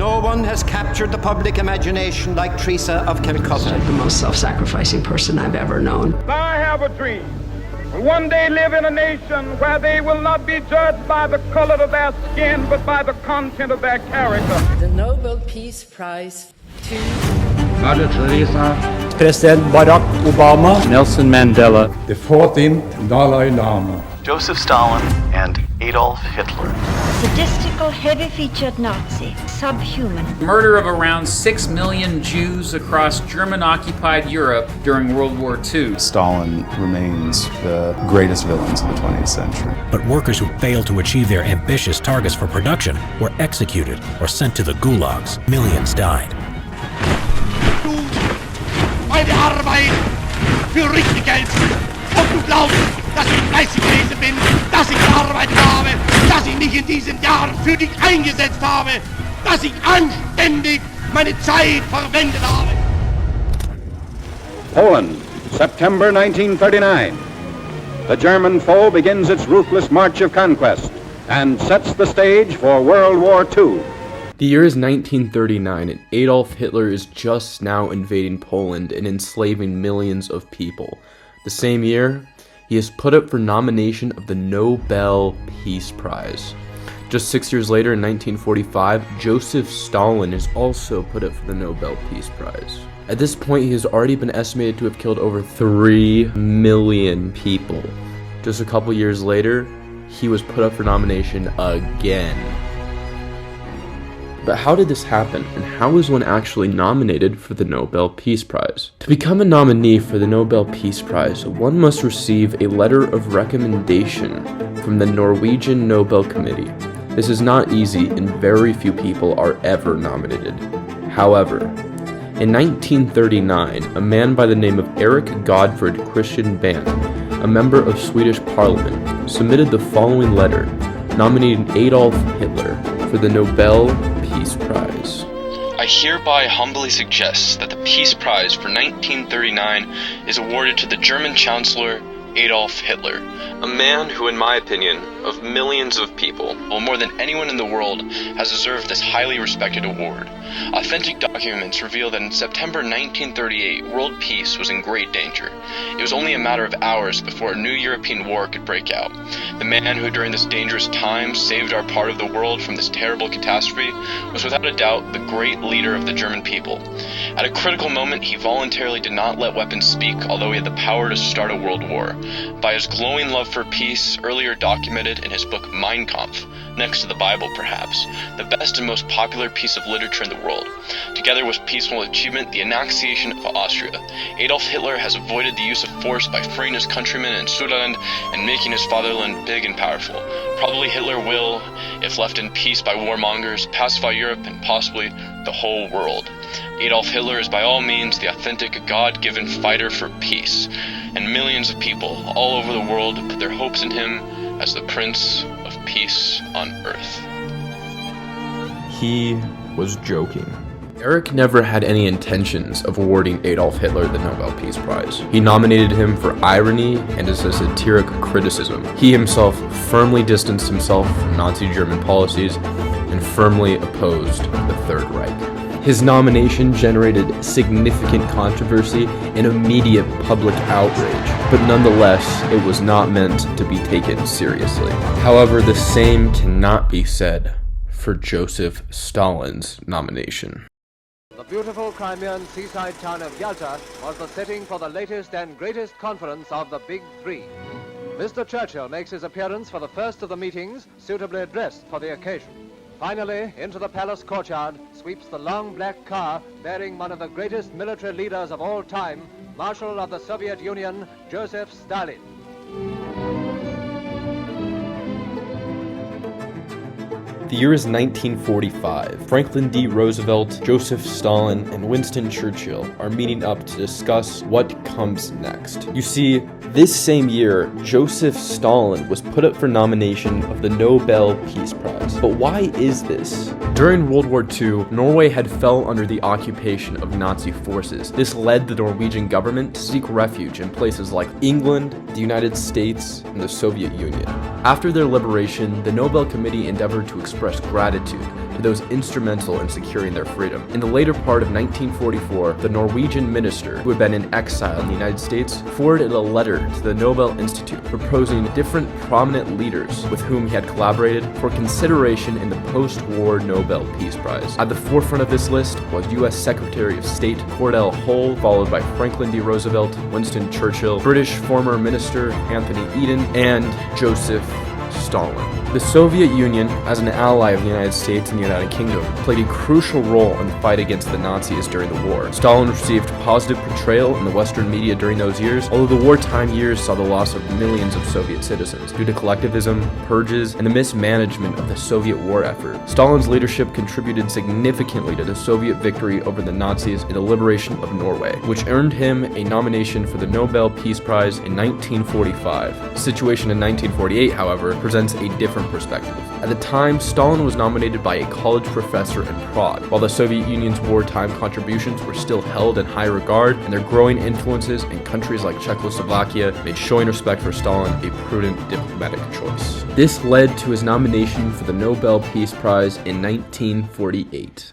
No one has captured the public imagination like Teresa of Calcutta. The most self-sacrificing person I've ever known. I have a dream. One day live in a nation where they will not be judged by the color of their skin, but by the content of their character. The Nobel Peace Prize to Mother Teresa, President Barack Obama, Nelson Mandela, the 14th Dalai Lama, Joseph Stalin, and Adolf Hitler. Sadistical, heavy-featured Nazi, subhuman. Murder of around 6 million Jews across German-occupied Europe during World War II. Stalin remains the greatest villains of the 20th century. But workers who failed to achieve their ambitious targets for production were executed or sent to the gulags. Millions died. Meine Arbeit für richtig hältst und du glaubst, dass ich fleißig gewesen bin, dass ich gearbeitet habe, dass ich mich in diesem Jahr für dich eingesetzt habe, dass ich anständig meine Zeit verwendet habe. Poland, September 1939. The German foe begins its ruthless march of conquest and sets the stage for World War II. The year is 1939, and Adolf Hitler is just now invading Poland and enslaving millions of people. The same year, he is put up for nomination of the Nobel Peace Prize. Just 6 years later, in 1945, Joseph Stalin is also put up for the Nobel Peace Prize. At this point, he has already been estimated to have killed over 3 million people. Just a couple years later, he was put up for nomination again. But how did this happen, and how is one actually nominated for the Nobel Peace Prize? To become a nominee for the Nobel Peace Prize, one must receive a letter of recommendation from the Norwegian Nobel Committee. This is not easy, and very few people are ever nominated. However, in 1939, a man by the name of Erik Godfred Christian Band, a member of Swedish Parliament, submitted the following letter nominating Adolf Hitler for the Nobel Peace Prize. I hereby humbly suggest that the Peace Prize for 1939 is awarded to the German Chancellor Adolf Hitler, a man who, in my opinion, of millions of people, well, more than anyone in the world, has deserved this highly respected award. Authentic documents reveal that in September 1938, world peace was in great danger. It was only a matter of hours before a new European war could break out. The man who during this dangerous time saved our part of the world from this terrible catastrophe was without a doubt the great leader of the German people. At a critical moment, he voluntarily did not let weapons speak, although he had the power to start a world war. By his glowing love for peace, earlier documented in his book Mein Kampf, next to the Bible perhaps, the best and most popular piece of literature in the world. Together with peaceful achievement, the annexation of Austria, Adolf Hitler has avoided the use of force by freeing his countrymen in Sudeland and making his fatherland big and powerful. Probably Hitler will, if left in peace by warmongers, pacify Europe and possibly the whole world. Adolf Hitler is by all means the authentic God-given fighter for peace, and millions of people all over the world put their hopes in him as the Prince of Peace on Earth. He was joking. Erik never had any intentions of awarding Adolf Hitler the Nobel Peace Prize. He nominated him for irony and as a satirical criticism. He himself firmly distanced himself from Nazi German policies and firmly opposed the Third Reich. His nomination generated significant controversy and immediate public outrage, but nonetheless, it was not meant to be taken seriously. However, the same cannot be said for Joseph Stalin's nomination. The beautiful Crimean seaside town of Yalta was the setting for the latest and greatest conference of the Big Three. Mr. Churchill makes his appearance for the first of the meetings, suitably dressed for the occasion. Finally, into the palace courtyard sweeps the long black car bearing one of the greatest military leaders of all time, Marshal of the Soviet Union, Joseph Stalin. The year is 1945. Franklin D. Roosevelt, Joseph Stalin, and Winston Churchill are meeting up to discuss what comes next. You see, this same year, Joseph Stalin was put up for nomination of the Nobel Peace Prize. But why is this? During World War II, Norway had fell under the occupation of Nazi forces. This led the Norwegian government to seek refuge in places like England, the United States, and the Soviet Union. After their liberation, the Nobel Committee endeavored to express expressed gratitude to those instrumental in securing their freedom. In the later part of 1944, the Norwegian minister, who had been in exile in the United States, forwarded a letter to the Nobel Institute proposing different prominent leaders with whom he had collaborated for consideration in the post-war Nobel Peace Prize. At the forefront of this list was U.S. Secretary of State Cordell Hull, followed by Franklin D. Roosevelt, Winston Churchill, British former Minister Anthony Eden, and Joseph Stalin. The Soviet Union, as an ally of the United States and the United Kingdom, played a crucial role in the fight against the Nazis during the war. Stalin received positive portrayal in the Western media during those years, although the wartime years saw the loss of millions of Soviet citizens due to collectivism, purges, and the mismanagement of the Soviet war effort. Stalin's leadership contributed significantly to the Soviet victory over the Nazis in the liberation of Norway, which earned him a nomination for the Nobel Peace Prize in 1945. The situation in 1948, however, presents a different perspective. At the time, Stalin was nominated by a college professor in Prague, while the Soviet Union's wartime contributions were still held in high regard, and their growing influences in countries like Czechoslovakia made showing respect for Stalin a prudent diplomatic choice. This led to his nomination for the Nobel Peace Prize in 1948.